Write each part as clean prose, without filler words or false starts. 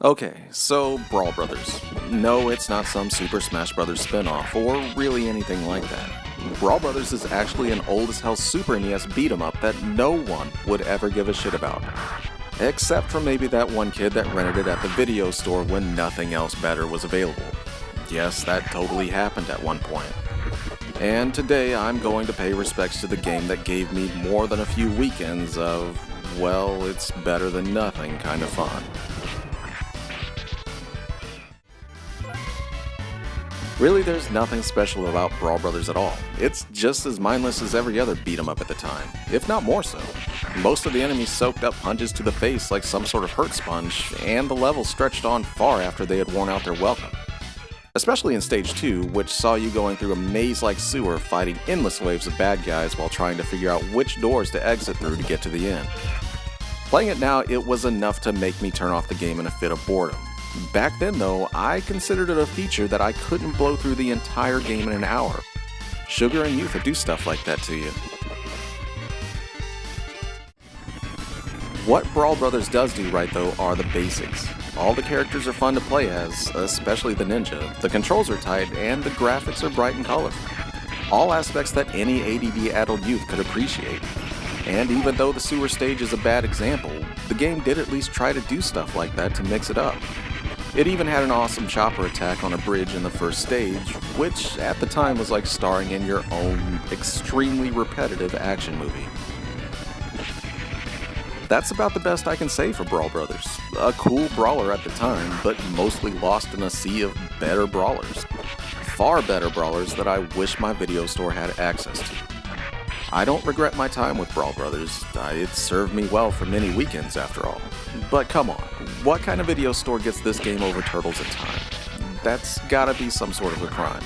Okay, so Brawl Brothers. No, it's not some Super Smash Bros. Spin-off, or really anything like that. Brawl Brothers is actually an old-as-hell Super NES beat-em-up that no one would ever give a shit about. Except for maybe that one kid that rented it at the video store when nothing else better was available. Yes, that totally happened at one point. And today I'm going to pay respects to the game that gave me more than a few weekends of, well, it's better than nothing kind of fun. Really, there's nothing special about Brawl Brothers at all. It's just as mindless as every other beat-em-up at the time, if not more so. Most of the enemies soaked up punches to the face like some sort of hurt sponge, and the levels stretched on far after they had worn out their welcome. Especially in Stage 2, which saw you going through a maze-like sewer fighting endless waves of bad guys while trying to figure out which doors to exit through to get to the end. Playing it now, it was enough to make me turn off the game in a fit of boredom. Back then though, I considered it a feature that I couldn't blow through the entire game in an hour. Sugar and youth would do stuff like that to you. What Brawl Brothers does do right though are the basics. All the characters are fun to play as, especially the ninja, the controls are tight, and the graphics are bright and colorful. All aspects that any ADD-addled youth could appreciate. And even though the sewer stage is a bad example, the game did at least try to do stuff like that to mix it up. It even had an awesome chopper attack on a bridge in the first stage, which at the time was like starring in your own extremely repetitive action movie. That's about the best I can say for Brawl Brothers. A cool brawler at the time, but mostly lost in a sea of better brawlers. Far better brawlers that I wish my video store had access to. I don't regret my time with Brawl Brothers. It served me well for many weekends after all. But come on, what kind of video store gets this game over turtles in time? That's gotta be some sort of a crime.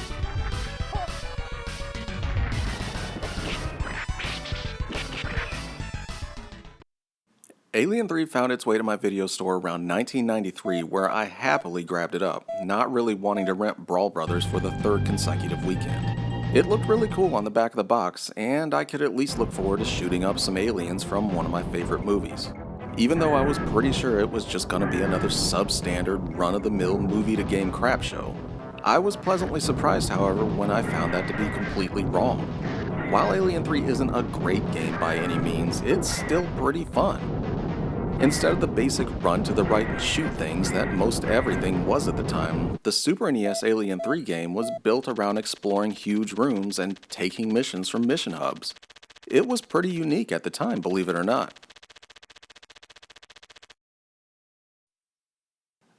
Alien 3 found its way to my video store around 1993, where I happily grabbed it up, not really wanting to rent Brawl Brothers for the third consecutive weekend. It looked really cool on the back of the box, and I could at least look forward to shooting up some aliens from one of my favorite movies. Even though I was pretty sure it was just gonna be another substandard, run-of-the-mill movie-to-game crap show. I was pleasantly surprised, however, when I found that to be completely wrong. While Alien 3 isn't a great game by any means, it's still pretty fun. Instead of the basic run to the right and shoot things that most everything was at the time, the Super NES Alien 3 game was built around exploring huge rooms and taking missions from mission hubs. It was pretty unique at the time, believe it or not.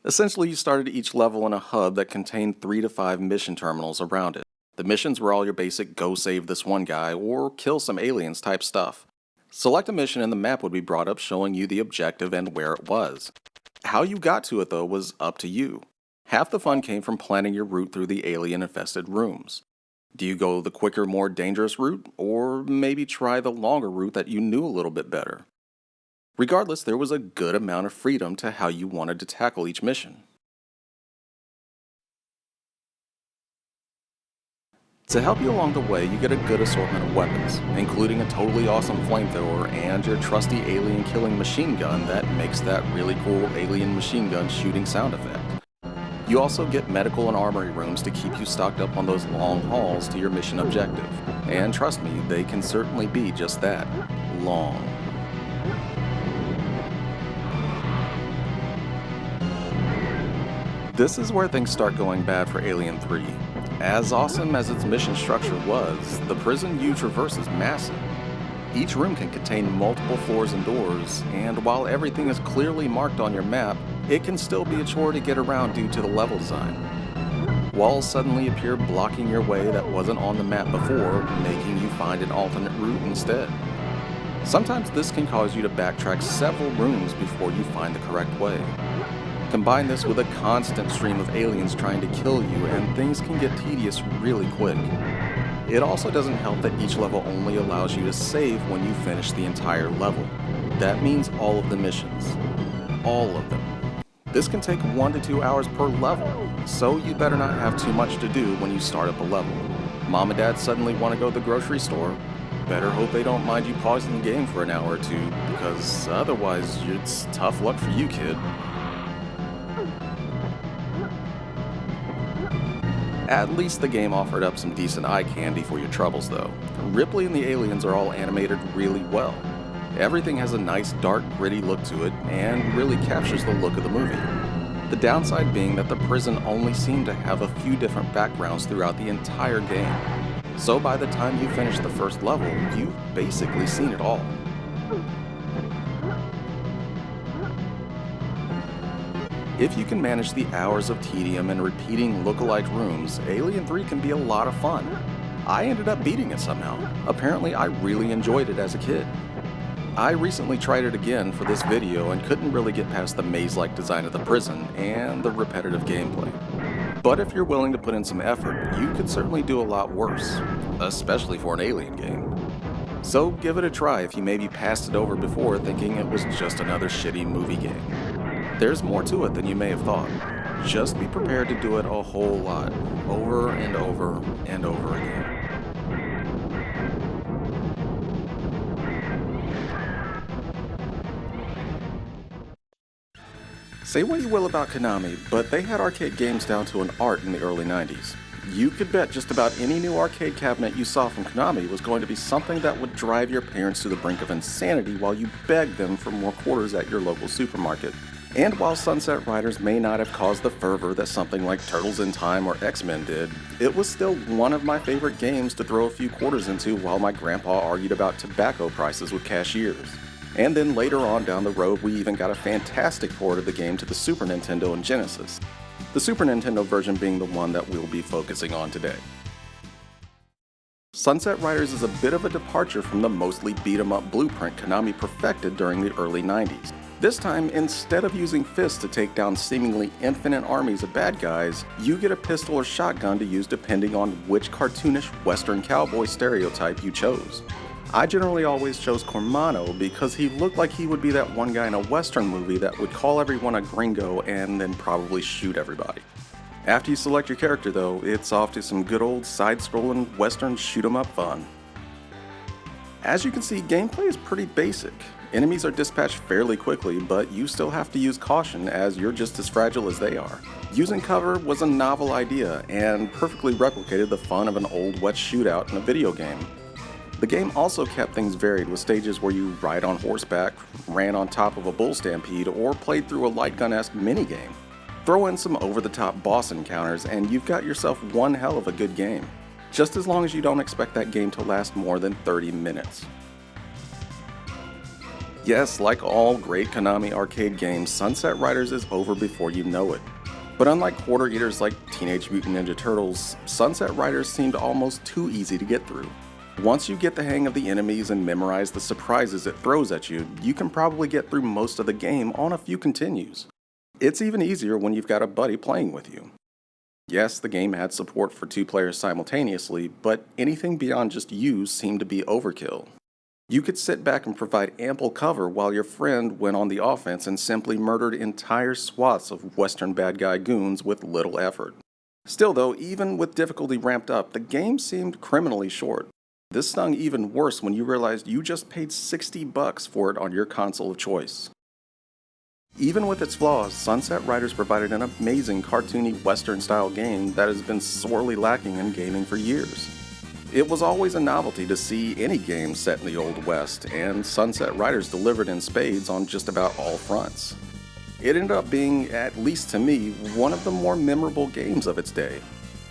Essentially, you started each level in a hub that contained 3 to 5 mission terminals around it. The missions were all your basic go save this one guy or kill some aliens type stuff. Select a mission and the map would be brought up showing you the objective and where it was. How you got to it though was up to you. Half the fun came from planning your route through the alien-infested rooms. Do you go the quicker, more dangerous route, or maybe try the longer route that you knew a little bit better? Regardless, there was a good amount of freedom to how you wanted to tackle each mission. To help you along the way, you get a good assortment of weapons, including a totally awesome flamethrower and your trusty alien killing machine gun that makes that really cool alien machine gun shooting sound effect. You also get medical and armory rooms to keep you stocked up on those long hauls to your mission objective. And trust me, they can certainly be just that, long. This is where things start going bad for Alien 3. As awesome as its mission structure was, the prison you traverse is massive. Each room can contain multiple floors and doors, and while everything is clearly marked on your map, it can still be a chore to get around due to the level design. Walls suddenly appear blocking your way that wasn't on the map before, making you find an alternate route instead. Sometimes this can cause you to backtrack several rooms before you find the correct way. Combine this with a constant stream of aliens trying to kill you, and things can get tedious really quick. It also doesn't help that each level only allows you to save when you finish the entire level. That means all of the missions. All of them. This can take 1 to 2 hours per level, so you better not have too much to do when you start up a level. Mom and Dad suddenly want to go to the grocery store. Better hope they don't mind you pausing the game for an hour or two, because otherwise it's tough luck for you, kid. At least the game offered up some decent eye candy for your troubles though. Ripley and the aliens are all animated really well. Everything has a nice dark gritty look to it and really captures the look of the movie. The downside being that the prison only seemed to have a few different backgrounds throughout the entire game. So by the time you finish the first level, you've basically seen it all. If you can manage the hours of tedium and repeating look-alike rooms, Alien 3 can be a lot of fun. I ended up beating it somehow. Apparently I really enjoyed it as a kid. I recently tried it again for this video and couldn't really get past the maze-like design of the prison and the repetitive gameplay. But if you're willing to put in some effort, you could certainly do a lot worse, especially for an Alien game. So give it a try if you maybe passed it over before thinking it was just another shitty movie game. There's more to it than you may have thought. Just be prepared to do it a whole lot, over and over and over again. Say what you will about Konami, but they had arcade games down to an art in the early 90s. You could bet just about any new arcade cabinet you saw from Konami was going to be something that would drive your parents to the brink of insanity while you begged them for more quarters at your local supermarket. And while Sunset Riders may not have caused the fervor that something like Turtles in Time or X-Men did, it was still one of my favorite games to throw a few quarters into while my grandpa argued about tobacco prices with cashiers. And then later on down the road, we even got a fantastic port of the game to the Super Nintendo and Genesis. The Super Nintendo version being the one that we'll be focusing on today. Sunset Riders is a bit of a departure from the mostly beat-em-up blueprint Konami perfected during the early 90s. This time, instead of using fists to take down seemingly infinite armies of bad guys, you get a pistol or shotgun to use depending on which cartoonish Western cowboy stereotype you chose. I generally always chose Cormano because he looked like he would be that one guy in a Western movie that would call everyone a gringo and then probably shoot everybody. After you select your character though, it's off to some good old side-scrolling Western shoot-'em-up fun. As you can see, gameplay is pretty basic. Enemies are dispatched fairly quickly, but you still have to use caution as you're just as fragile as they are. Using cover was a novel idea and perfectly replicated the fun of an old wet shootout in a video game. The game also kept things varied with stages where you ride on horseback, ran on top of a bull stampede, or played through a light gun-esque minigame. Throw in some over-the-top boss encounters and you've got yourself one hell of a good game. Just as long as you don't expect that game to last more than 30 minutes. Yes, like all great Konami arcade games, Sunset Riders is over before you know it. But unlike quarter eaters like Teenage Mutant Ninja Turtles, Sunset Riders seemed almost too easy to get through. Once you get the hang of the enemies and memorize the surprises it throws at you, you can probably get through most of the game on a few continues. It's even easier when you've got a buddy playing with you. Yes, the game had support for 2 players simultaneously, but anything beyond just you seemed to be overkill. You could sit back and provide ample cover while your friend went on the offense and simply murdered entire swaths of Western bad guy goons with little effort. Still though, even with difficulty ramped up, the game seemed criminally short. This stung even worse when you realized you just paid $60 for it on your console of choice. Even with its flaws, Sunset Riders provided an amazing cartoony Western-style game that has been sorely lacking in gaming for years. It was always a novelty to see any game set in the Old West, and Sunset Riders delivered in spades on just about all fronts. It ended up being, at least to me, one of the more memorable games of its day.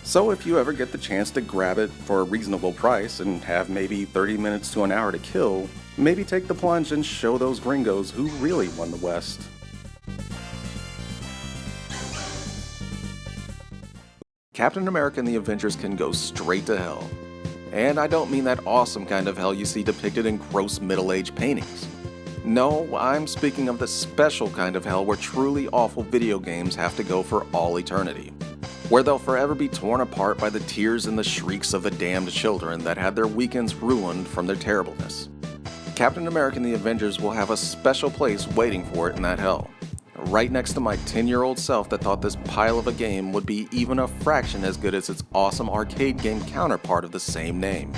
So if you ever get the chance to grab it for a reasonable price and have maybe 30 minutes to an hour to kill, maybe take the plunge and show those gringos who really won the West. Captain America and the Avengers can go straight to hell. And I don't mean that awesome kind of hell you see depicted in gross middle-aged paintings. No, I'm speaking of the special kind of hell where truly awful video games have to go for all eternity. Where they'll forever be torn apart by the tears and the shrieks of the damned children that had their weekends ruined from their terribleness. Captain America and the Avengers will have a special place waiting for it in that hell. Right next to my 10-year-old self that thought this pile of a game would be even a fraction as good as its awesome arcade game counterpart of the same name.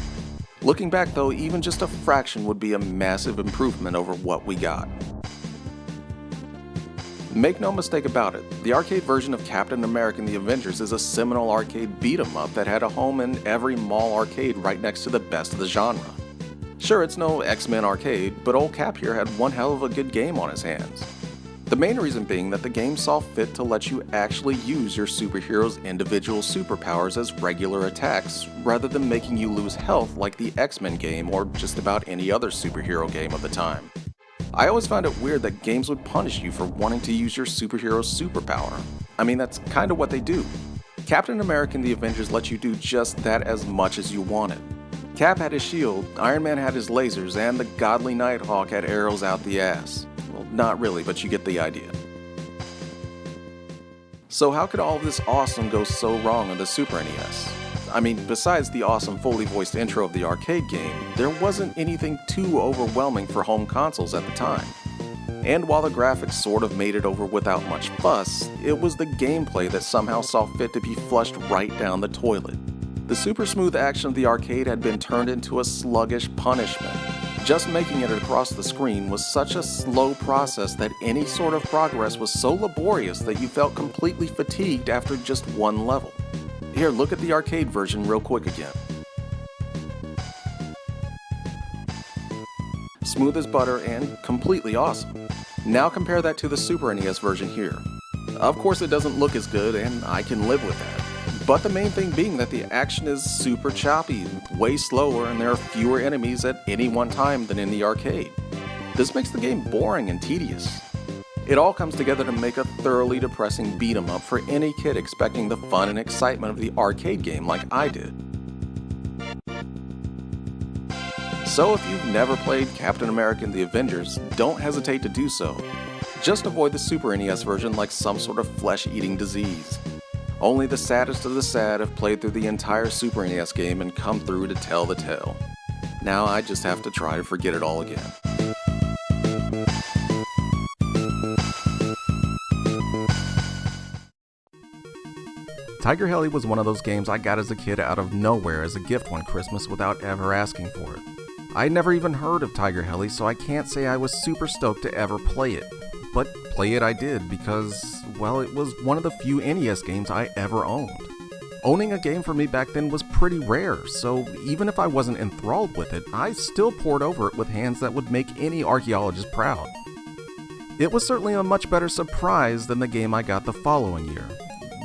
Looking back though, even just a fraction would be a massive improvement over what we got. Make no mistake about it, the arcade version of Captain America and the Avengers is a seminal arcade beat-em-up that had a home in every mall arcade right next to the best of the genre. Sure, it's no X-Men arcade, but old Cap here had one hell of a good game on his hands. The main reason being that the game saw fit to let you actually use your superheroes' individual superpowers as regular attacks, rather than making you lose health like the X-Men game or just about any other superhero game of the time. I always found it weird that games would punish you for wanting to use your superhero's superpower. I mean, that's kinda what they do. Captain America and the Avengers let you do just that as much as you wanted. Cap had his shield, Iron Man had his lasers, and the godly Nighthawk had arrows out the ass. Well, not really, but you get the idea. So how could all of this awesome go so wrong on the Super NES? I mean, besides the awesome fully voiced intro of the arcade game, there wasn't anything too overwhelming for home consoles at the time. And while the graphics sort of made it over without much fuss, it was the gameplay that somehow saw fit to be flushed right down the toilet. The super smooth action of the arcade had been turned into a sluggish punishment. Just making it across the screen was such a slow process that any sort of progress was so laborious that you felt completely fatigued after just one level. Here, look at the arcade version real quick again. Smooth as butter and completely awesome. Now compare that to the Super NES version here. Of course it doesn't look as good, and I can live with that. But the main thing being that the action is super choppy, way slower, and there are fewer enemies at any one time than in the arcade. This makes the game boring and tedious. It all comes together to make a thoroughly depressing beat-em-up for any kid expecting the fun and excitement of the arcade game like I did. So if you've never played Captain America and the Avengers, don't hesitate to do so. Just avoid the Super NES version like some sort of flesh-eating disease. Only the saddest of the sad have played through the entire Super NES game and come through to tell the tale. Now I just have to try to forget it all again. Tiger Heli was one of those games I got as a kid out of nowhere as a gift one Christmas without ever asking for it. I'd never even heard of Tiger Heli, so I can't say I was super stoked to ever play it. But play it I did because, well, it was one of the few NES games I ever owned. Owning a game for me back then was pretty rare, so even if I wasn't enthralled with it, I still pored over it with hands that would make any archaeologist proud. It was certainly a much better surprise than the game I got the following year.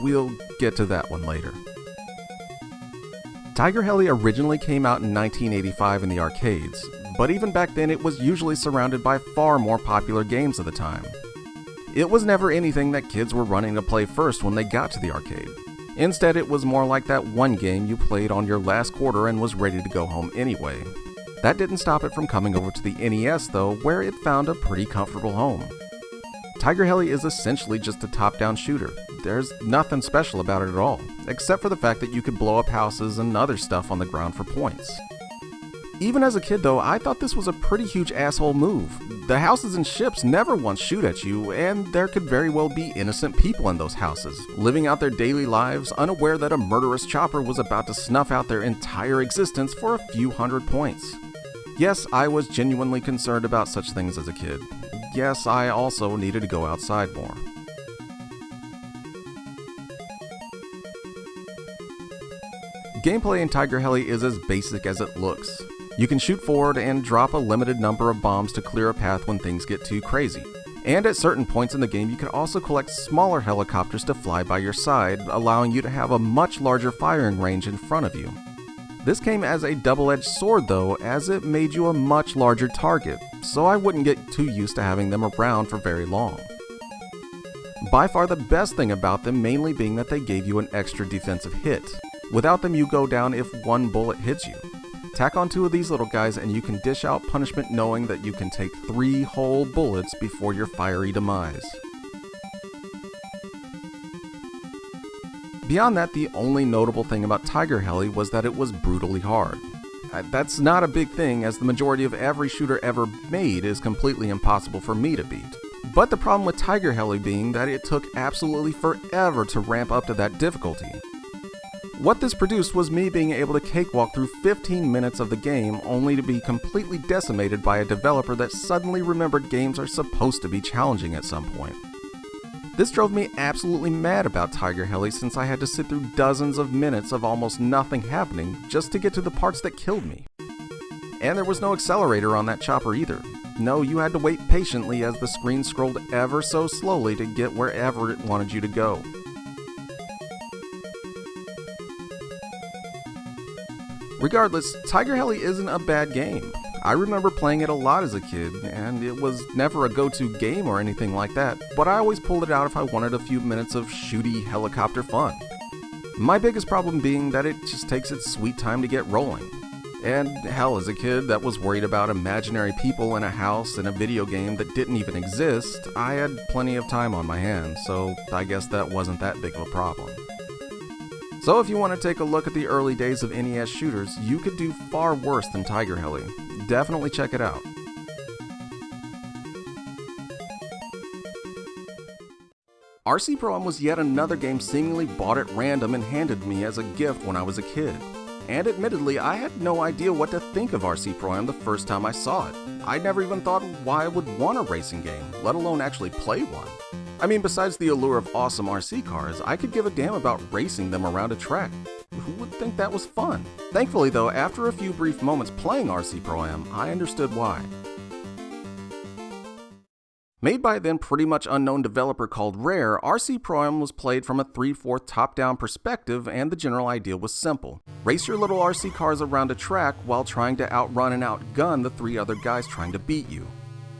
We'll get to that one later. Tiger Heli originally came out in 1985 in the arcades, but even back then it was usually surrounded by far more popular games of the time. It was never anything that kids were running to play first when they got to the arcade. Instead, it was more like that one game you played on your last quarter and was ready to go home anyway. That didn't stop it from coming over to the NES though, where it found a pretty comfortable home. Tiger Heli is essentially just a top-down shooter. There's nothing special about it at all, except for the fact that you could blow up houses and other stuff on the ground for points. Even as a kid though, I thought this was a pretty huge asshole move. The houses and ships never once shoot at you, and there could very well be innocent people in those houses, living out their daily lives unaware that a murderous chopper was about to snuff out their entire existence for a few hundred points. Yes, I was genuinely concerned about such things as a kid. Yes, I also needed to go outside more. Gameplay in Tiger Heli is as basic as it looks. You can shoot forward and drop a limited number of bombs to clear a path when things get too crazy. And at certain points in the game you can also collect smaller helicopters to fly by your side, allowing you to have a much larger firing range in front of you. This came as a double-edged sword though, as it made you a much larger target, so I wouldn't get too used to having them around for very long. By far the best thing about them mainly being that they gave you an extra defensive hit. Without them you go down if one bullet hits you. Tack on 2 of these little guys and you can dish out punishment knowing that you can take 3 whole bullets before your fiery demise. Beyond that, the only notable thing about Tiger Heli was that it was brutally hard. That's not a big thing, as the majority of every shooter ever made is completely impossible for me to beat. But the problem with Tiger Heli being that it took absolutely forever to ramp up to that difficulty. What this produced was me being able to cakewalk through 15 minutes of the game only to be completely decimated by a developer that suddenly remembered games are supposed to be challenging at some point. This drove me absolutely mad about Tiger Heli since I had to sit through dozens of minutes of almost nothing happening just to get to the parts that killed me. And there was no accelerator on that chopper either. No, you had to wait patiently as the screen scrolled ever so slowly to get wherever it wanted you to go. Regardless, Tiger Heli isn't a bad game. I remember playing it a lot as a kid, and it was never a go-to game or anything like that, but I always pulled it out if I wanted a few minutes of shooty helicopter fun. My biggest problem being that it just takes its sweet time to get rolling. And hell, as a kid that was worried about imaginary people in a house in a video game that didn't even exist, I had plenty of time on my hands, so I guess that wasn't that big of a problem. So if you want to take a look at the early days of NES shooters, you could do far worse than Tiger Heli. Definitely check it out. RC Pro-Am was yet another game seemingly bought at random and handed to me as a gift when I was a kid. And admittedly, I had no idea what to think of RC Pro-Am the first time I saw it. I never even thought why I would want a racing game, let alone actually play one. I mean, besides the allure of awesome RC cars, I could give a damn about racing them around a track. Who would think that was fun? Thankfully though, after a few brief moments playing RC Pro-Am, I understood why. Made by a then pretty much unknown developer called Rare, RC Pro-Am was played from a 3/4 top-down perspective, and the general idea was simple. Race your little RC cars around a track while trying to outrun and outgun the 3 other guys trying to beat you.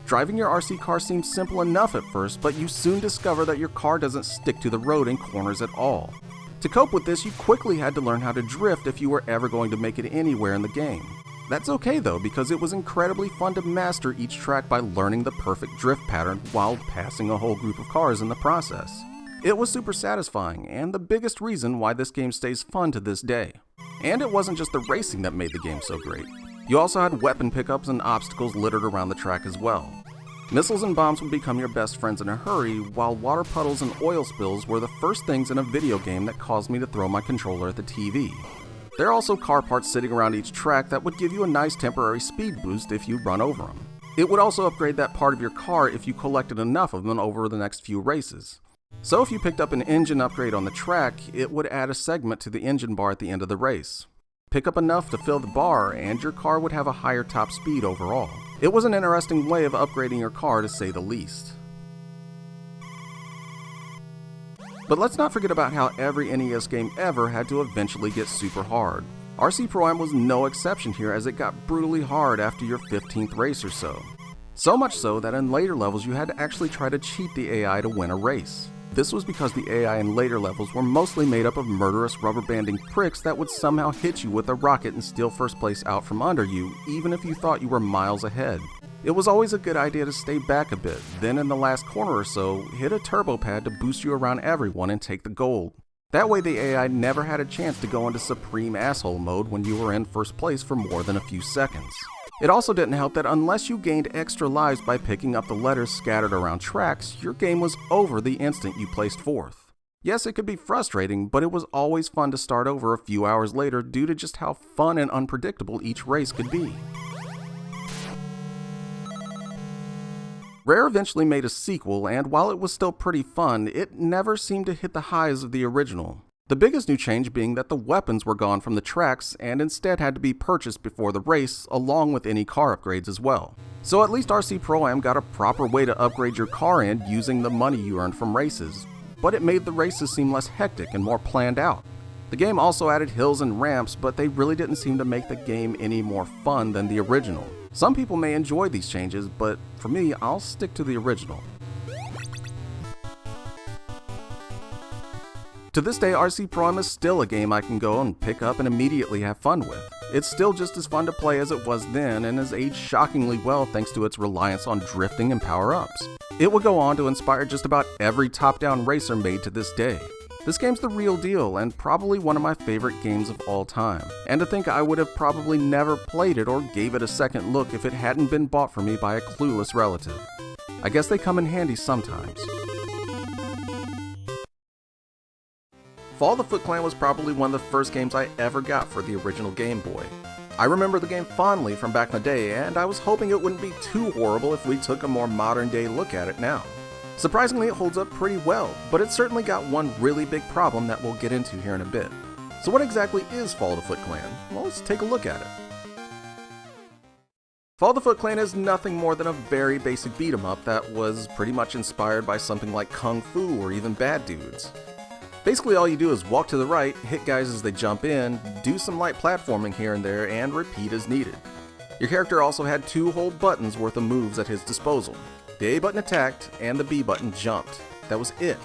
Driving your RC car seems simple enough at first, but you soon discover that your car doesn't stick to the road in corners at all. To cope with this, you quickly had to learn how to drift if you were ever going to make it anywhere in the game. That's okay though, because it was incredibly fun to master each track by learning the perfect drift pattern while passing a whole group of cars in the process. It was super satisfying, and the biggest reason why this game stays fun to this day. And it wasn't just the racing that made the game so great. You also had weapon pickups and obstacles littered around the track as well. Missiles and bombs would become your best friends in a hurry, while water puddles and oil spills were the first things in a video game that caused me to throw my controller at the TV. There are also car parts sitting around each track that would give you a nice temporary speed boost if you run over them. It would also upgrade that part of your car if you collected enough of them over the next few races. So if you picked up an engine upgrade on the track, it would add a segment to the engine bar at the end of the race. Pick up enough to fill the bar, and your car would have a higher top speed overall. It was an interesting way of upgrading your car, to say the least. But let's not forget about how every NES game ever had to eventually get super hard. RC Pro-Am was no exception here, as it got brutally hard after your 15th race or so. So much so that in later levels you had to actually try to cheat the AI to win a race. This was because the AI in later levels were mostly made up of murderous rubber banding pricks that would somehow hit you with a rocket and steal first place out from under you, even if you thought you were miles ahead. It was always a good idea to stay back a bit, then in the last corner or so, hit a turbo pad to boost you around everyone and take the gold. That way the AI never had a chance to go into supreme asshole mode when you were in first place for more than a few seconds. It also didn't help that unless you gained extra lives by picking up the letters scattered around tracks, your game was over the instant you placed fourth. Yes, it could be frustrating, but it was always fun to start over a few hours later due to just how fun and unpredictable each race could be. Rare eventually made a sequel, and while it was still pretty fun, it never seemed to hit the highs of the original. The biggest new change being that the weapons were gone from the tracks and instead had to be purchased before the race, along with any car upgrades as well. So at least RC Pro-Am got a proper way to upgrade your car in using the money you earned from races, but it made the races seem less hectic and more planned out. The game also added hills and ramps, but they really didn't seem to make the game any more fun than the original. Some people may enjoy these changes, but for me, I'll stick to the original. To this day, RC Pro-Am is still a game I can go and pick up and immediately have fun with. It's still just as fun to play as it was then, and has aged shockingly well thanks to its reliance on drifting and power-ups. It would go on to inspire just about every top-down racer made to this day. This game's the real deal, and probably one of my favorite games of all time. And to think I would have probably never played it or gave it a second look if it hadn't been bought for me by a clueless relative. I guess they come in handy sometimes. Fall the Foot Clan was probably one of the first games I ever got for the original Game Boy. I remember the game fondly from back in the day, and I was hoping it wouldn't be too horrible if we took a more modern day look at it now. Surprisingly, it holds up pretty well, but it's certainly got one really big problem that we'll get into here in a bit. So what exactly is Fall of the Foot Clan? Well, let's take a look at it. Fall of the Foot Clan is nothing more than a very basic beat-em-up that was pretty much inspired by something like Kung Fu or even Bad Dudes. Basically all you do is walk to the right, hit guys as they jump in, do some light platforming here and there, and repeat as needed. Your character also had 2 whole buttons worth of moves at his disposal. The A button attacked, and the B button jumped. That was it.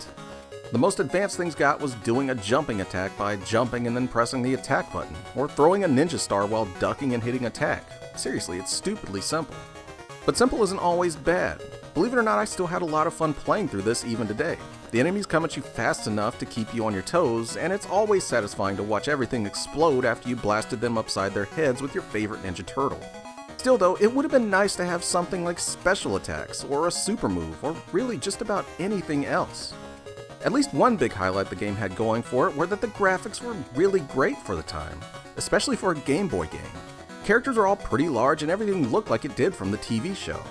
The most advanced things got was doing a jumping attack by jumping and then pressing the attack button, or throwing a ninja star while ducking and hitting attack. Seriously, it's stupidly simple. But simple isn't always bad. Believe it or not, I still had a lot of fun playing through this even today. The enemies come at you fast enough to keep you on your toes, and it's always satisfying to watch everything explode after you blasted them upside their heads with your favorite Ninja Turtle. Still though, it would have been nice to have something like special attacks, or a super move, or really just about anything else. At least one big highlight the game had going for it were that the graphics were really great for the time, especially for a Game Boy game. Characters are all pretty large and everything looked like it did from the TV show.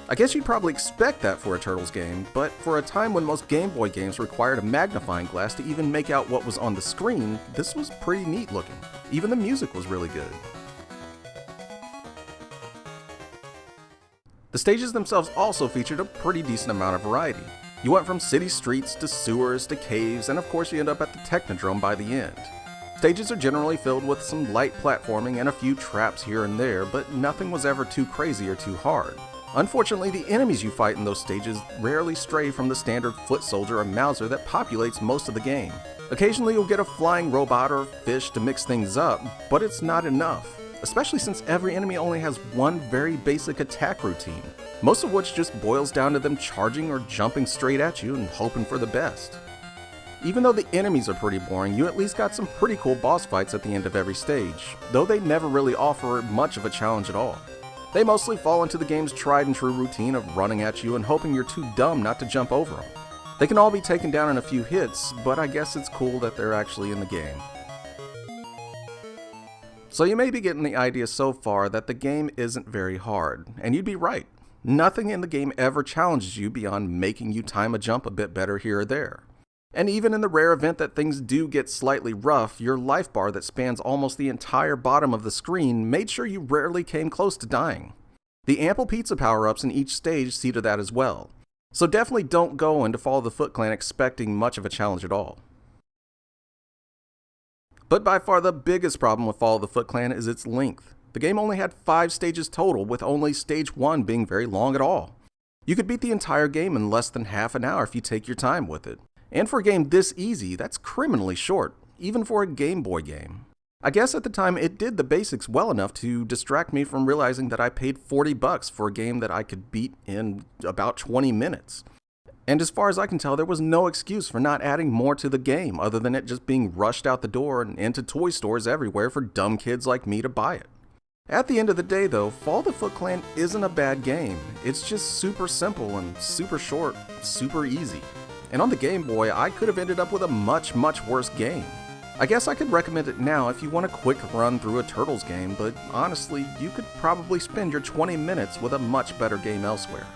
I guess you'd probably expect that for a Turtles game, but for a time when most Game Boy games required a magnifying glass to even make out what was on the screen, this was pretty neat looking. Even the music was really good. The stages themselves also featured a pretty decent amount of variety. You went from city streets to sewers to caves, and of course you end up at the Technodrome by the end. Stages are generally filled with some light platforming and a few traps here and there, but nothing was ever too crazy or too hard. Unfortunately, the enemies you fight in those stages rarely stray from the standard foot soldier or Mauser that populates most of the game. Occasionally you'll get a flying robot or fish to mix things up, but it's not enough, especially since every enemy only has one very basic attack routine, most of which just boils down to them charging or jumping straight at you and hoping for the best. Even though the enemies are pretty boring, you at least got some pretty cool boss fights at the end of every stage, though they never really offer much of a challenge at all. They mostly fall into the game's tried and true routine of running at you and hoping you're too dumb not to jump over them. They can all be taken down in a few hits, but I guess it's cool that they're actually in the game. So you may be getting the idea so far that the game isn't very hard, and you'd be right. Nothing in the game ever challenges you beyond making you time a jump a bit better here or there. And even in the rare event that things do get slightly rough, your life bar that spans almost the entire bottom of the screen made sure you rarely came close to dying. The ample pizza power-ups in each stage see to that as well. So definitely don't go into Fall of the Foot Clan expecting much of a challenge at all. But by far the biggest problem with Fall of the Foot Clan is its length. The game only had 5 stages total, with only stage 1 being very long at all. You could beat the entire game in less than half an hour if you take your time with it. And for a game this easy, that's criminally short, even for a Game Boy game. I guess at the time it did the basics well enough to distract me from realizing that I paid $40 for a game that I could beat in about 20 minutes. And as far as I can tell, there was no excuse for not adding more to the game other than it just being rushed out the door and into toy stores everywhere for dumb kids like me to buy it. At the end of the day though, Fall of the Foot Clan isn't a bad game. It's just super simple and super short, super easy. And on the Game Boy, I could have ended up with a much worse game. I guess I could recommend it now if you want a quick run through a Turtles game, but honestly, you could probably spend your 20 minutes with a much better game elsewhere.